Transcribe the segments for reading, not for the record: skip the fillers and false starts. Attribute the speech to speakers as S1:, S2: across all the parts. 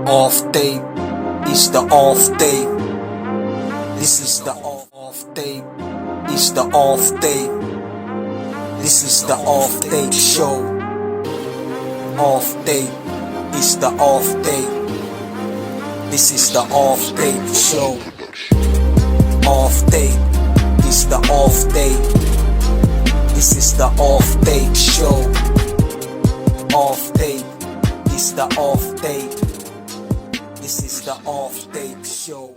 S1: Off tape is the off tape. This is the off tape. Is the off tape. This is the off tape show. Off tape is the off tape. This is the off tape show. Off tape is the off tape. This is the off tape show. Off tape is the off tape. This is the off tape show.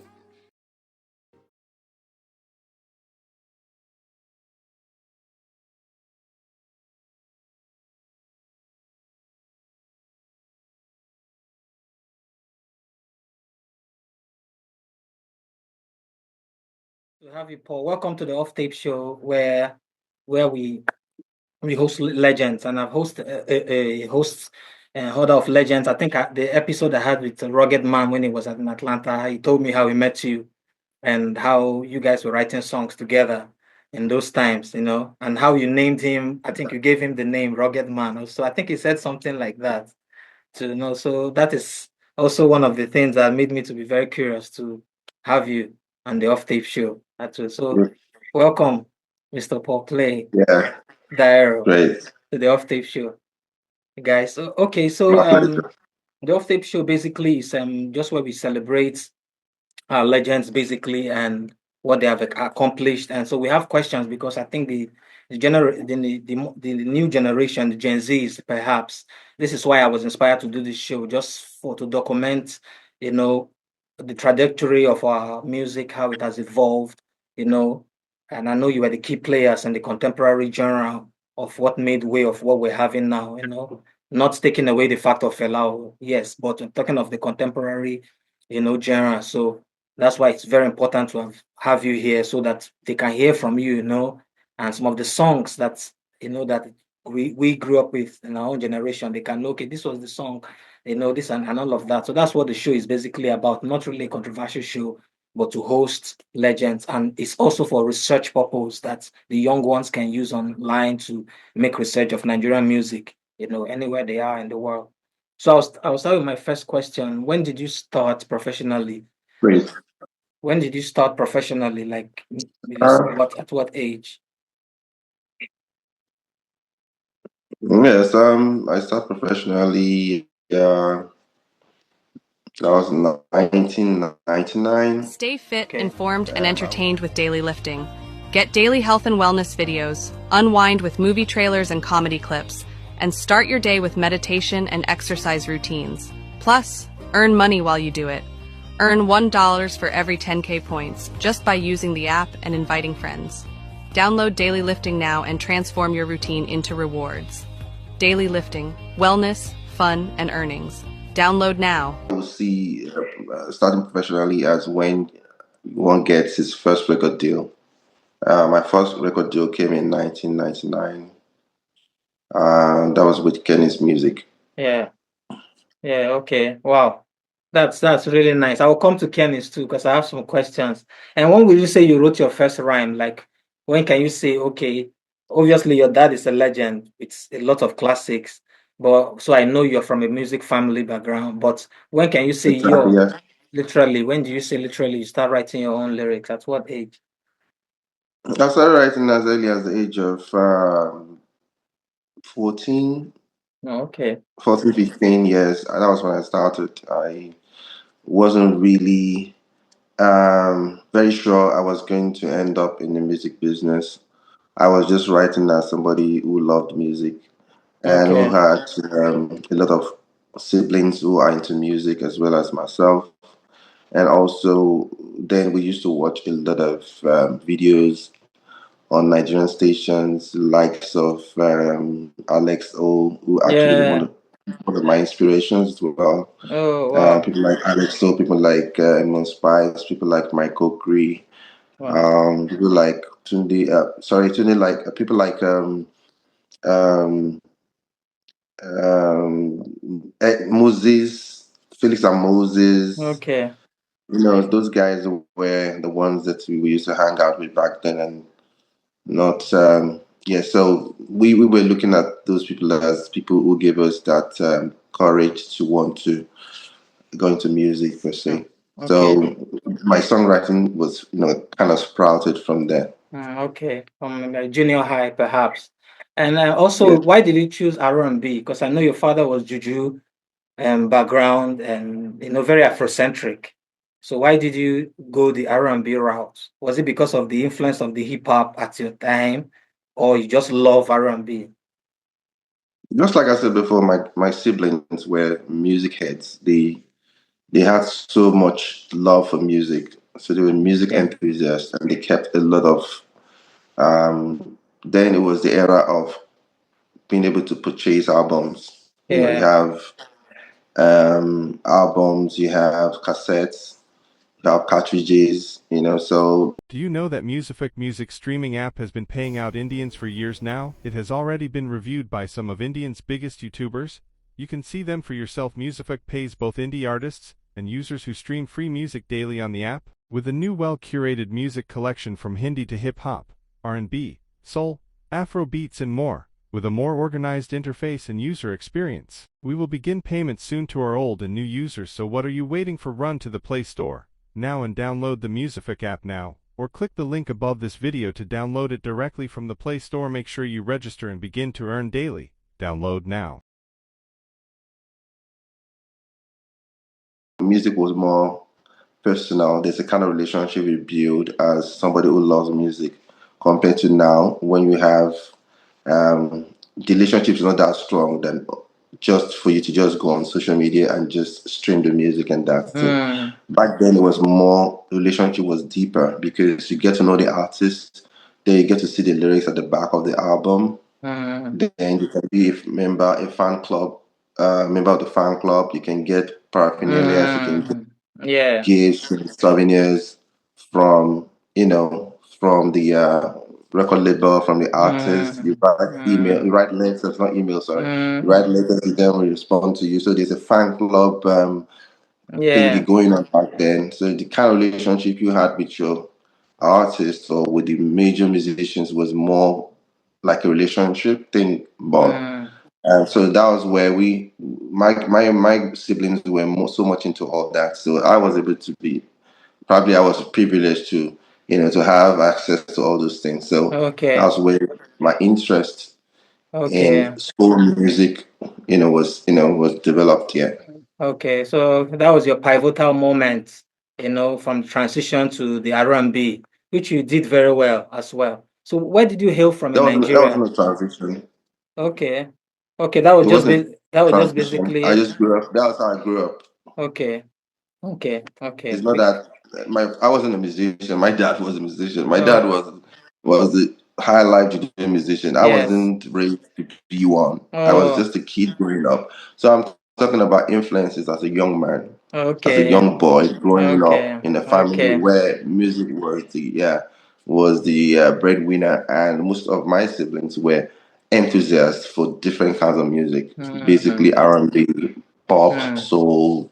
S1: To have you, Paul. Welcome to the Off Tape Show, where we host legends, and I've hosted a host order of legends. I think the episode I had with Rugged Man when he was in Atlanta, he told me how he met you and how you guys were writing songs together in those times, and how you named him. I think you gave him the name Rugged Man. So I think he said something like that. So that is also one of the things that made me to be very curious to have you on the Off Tape Show. So welcome, Mr. Paul Clay
S2: Yeah,
S1: Dairo,
S2: great.
S1: to the Off Tape Show, guys. Okay,
S2: My pleasure.
S1: the Off Tape Show basically is just where we celebrate our legends basically and what they have accomplished. And so we have questions because I think the new generation, the Gen Zs, perhaps this is why I was inspired to do this show, just to document, the trajectory of our music, how it has evolved, you know. And I know you were the key players in the contemporary genre of what made way of what we're having now, not taking away the fact of Fela, yes, but I'm talking of the contemporary, genre. So that's why it's very important to have you here so that they can hear from you, and some of the songs that we grew up with in our own generation. They can know, okay, this was the song, this and all of that. So that's what the show is basically about. Not really a controversial show, but to host legends. And it's also for research purpose that the young ones can use online to make research of Nigerian music, anywhere they are in the world. So I'll start with my first question. When did you start professionally?
S2: Great.
S1: When did you start professionally? Like,
S2: Uh,
S1: at what age?
S2: yes, I started professionally. That was 1999.
S3: Stay fit,
S1: Okay.
S3: informed, and entertained with daily lifting. Get daily health and wellness videos, unwind with movie trailers and comedy clips, and start your day with meditation and exercise routines. Plus, earn money while you do it. Earn $1 for every 10K points just by using the app and inviting friends. Download Daily Lifting now and transform your routine into rewards. Daily Lifting, wellness, fun, and earnings. Download now.
S2: I will see starting professionally as when one gets his first record deal. My first record deal came in 1999. That was with Kenny's Music.
S1: Yeah. Yeah. Okay. Wow. That's really nice. I will come to Kenny's too because I have some questions. And when will you say you wrote your first rhyme? Like, when can you say, okay, obviously your dad is a legend. It's a lot of classics, but so I know you're from a music family background. But when can you say
S2: Exactly. Yeah.
S1: literally? When do you say literally you start writing your own lyrics? At what age?
S2: I started writing as early as the age of 14,
S1: Oh, okay.
S2: 14, 15 years. That was when I started. I wasn't really very sure I was going to end up in the music business. I was just writing as somebody who loved music and who
S1: Okay.
S2: had a lot of siblings who are into music as well as myself. And also, then we used to watch a lot of videos on Nigerian stations, likes of Alex O, who actually
S1: Yeah.
S2: one of my inspirations as well.
S1: Oh, wow.
S2: People like Alex O, people like Emon Spice, people like Michael Cree,
S1: Wow.
S2: people like Tunde. Tunde, like people like um, Moses, Felix and Moses.
S1: Okay.
S2: Those guys were the ones that we used to hang out with back then, and not yeah. So we were looking at those people as people who gave us that courage to want to go into music per se.
S1: Okay.
S2: So my songwriting was, kind of sprouted from there.
S1: Okay. From junior high, perhaps. And also,
S2: Yeah.
S1: why did you choose R&B? Because I know your father was juju background and very Afrocentric. So why did you go the R&B route? Was it because of the influence of the hip hop at your time, or you just love R&B?
S2: Just like I said before, my siblings were music heads. They had so much love for music. So they were music
S1: Okay.
S2: enthusiasts, and they kept a lot of. Then it was the era of being able to purchase albums. You
S1: Yeah.
S2: have albums, you have cassettes, you have cartridges. So
S4: Do you know that Musific music streaming app has been paying out Indians for years now? It has already been reviewed by some of India's biggest YouTubers. You can see them for yourself. Musific pays both indie artists and users who stream free music daily on the app, with a new well-curated music collection from Hindi to hip-hop, R&B, soul, Afro beats and more, with a more organized interface and user experience. We will begin payment soon to our old and new users, so what are you waiting for? Run to the Play Store now and download the Musific app now, or click the link above this video to download it directly from the Play Store. Make sure you register and begin to earn daily. Download now.
S2: music was more personal. There's a kind of relationship you build as somebody who loves music compared to now when you have the relationship is not that strong than just for you to just go on social media and just stream the music and that's it.
S1: Mm,
S2: Back then, it was more, the relationship was deeper because you get to know the artist, then you get to see the lyrics at the back of the album.
S1: mm,
S2: Then you can be a member, a fan club, member of the fan club. You can get paraphernalia, you can get
S1: mm. Yeah.
S2: gifts and souvenirs from, from the record label, from the artist. You
S1: Mm,
S2: write email, you
S1: mm,
S2: write letters, not email, sorry. You write
S1: mm.
S2: letters to them, will respond to you. So there's a fan club thingy
S1: Yeah.
S2: going on back then. So the kind of relationship you had with your artist or with the major musicians was more like a relationship thing, but
S1: Mm,
S2: so that was where my siblings were so much into all that. So I was able to be probably I was privileged to to have access to all those things. So that
S1: okay.
S2: was where my interest
S1: Okay.
S2: in soul music was developed. Yeah.
S1: Okay. So that was your pivotal moment, from transition to the R&B, which you did very well as well. So where did you hail from in
S2: That
S1: Nigeria?
S2: wasn't a transition.
S1: Okay. Okay, that was
S2: It
S1: just
S2: wasn't
S1: that was
S2: a
S1: just
S2: transition. I
S1: basically
S2: just grew up. That was how I grew up.
S1: okay. Okay. Okay.
S2: It's not that I wasn't a musician. My dad was a musician. My dad
S1: Oh,
S2: was the high life Juju musician. I
S1: yes.
S2: wasn't raised to be one. I was
S1: Oh,
S2: just a kid growing up. So I'm talking about influences as a young man, as a
S1: okay.
S2: young boy growing up
S1: Okay.
S2: in a family
S1: Okay.
S2: where music was the breadwinner, and most of my siblings were enthusiasts for different kinds of music, basically
S1: Mm,
S2: R&B, pop,
S1: mm,
S2: soul,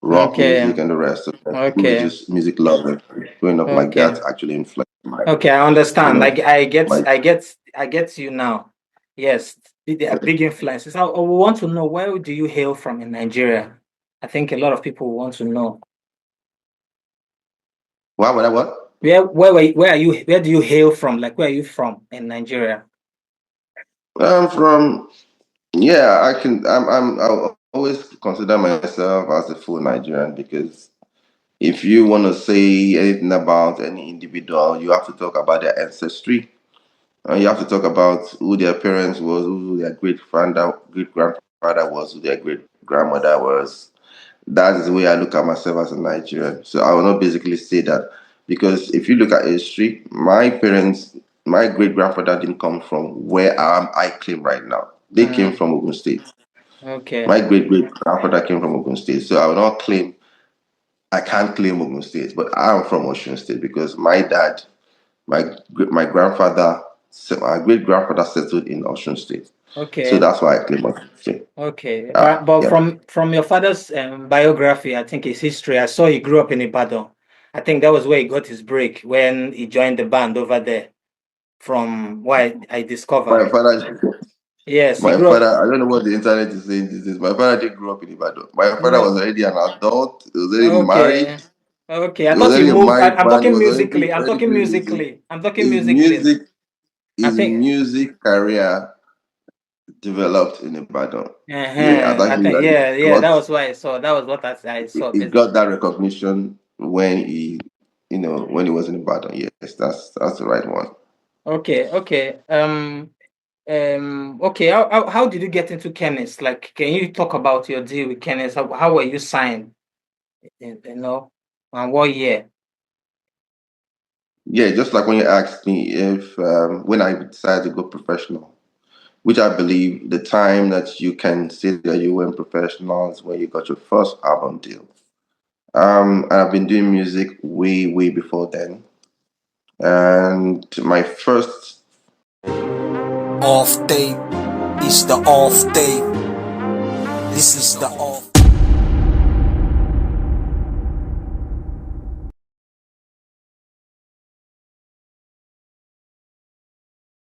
S2: rock
S1: okay.
S2: music, and the rest of them. We were
S1: Okay.
S2: just music lovers. Growing up like
S1: Okay.
S2: that actually influenced
S1: Okay, I
S2: you
S1: understand.
S2: know,
S1: Like I get
S2: my
S1: I get I get you now. Yes, there are big influences. I want to know, where do you hail from in Nigeria? I think a lot of people want to know.
S2: what?
S1: Where do you hail from? Like, where are you from in Nigeria?
S2: I'm from yeah, I'll always consider myself as a full Nigerian because if you want to say anything about any individual, you have to talk about their ancestry. You have to talk about who their parents was, who their great grandfather was, who their great grandmother was. That is the way I look at myself as a Nigerian. So I will not basically say that because if you look at history, my great grandfather didn't come from where I claim right now. They came
S1: Mm,
S2: from Ogun State.
S1: okay.
S2: My great great grandfather came from Ogun State. So I will not claim I can't claim Ogun State, but I'm from Osun State because my grandfather, my great grandfather settled in Osun State. So
S1: Okay.
S2: that's why I claim Osun State.
S1: Okay. But
S2: Yeah.
S1: from your father's biography, I think his history, I saw he grew up in Ibadan. I think that was where he got his break when he joined the band over there, from what I
S2: My
S1: discovered.
S2: father
S1: Yes, he
S2: My
S1: grew up.
S2: father, I don't know what the internet is saying these days. My father didn't grow up in Ibadan. My father
S1: No.
S2: was already an adult. He was already married.
S1: Okay. Okay. I
S2: He was
S1: thought he
S2: already a
S1: moved.
S2: married
S1: I'm
S2: man. He
S1: talking
S2: was
S1: musically. I'm
S2: already
S1: talking
S2: doing music.
S1: musically. I'm talking
S2: His
S1: musically.
S2: music,
S1: I
S2: his
S1: think.
S2: music career developed in Ibadan. Yeah, I
S1: Uh-huh. I
S2: think
S1: think.
S2: that
S1: Yeah. Yeah. That was what I saw. That was what I saw
S2: he
S1: basically.
S2: got that recognition when when he was in Ibadan. Yes, that's the right one.
S1: Okay. Okay. Okay. How did you get into Kenneth? Like, can you talk about your deal with Kenneth? How were you signed? You know, and what year?
S2: Yeah, just like when you asked me if when I decided to go professional, which I believe the time that you can say that you went professional is when you got your first album deal. And I've been doing music way, way before then. And my first,
S5: Off tape is the off tape. This is the off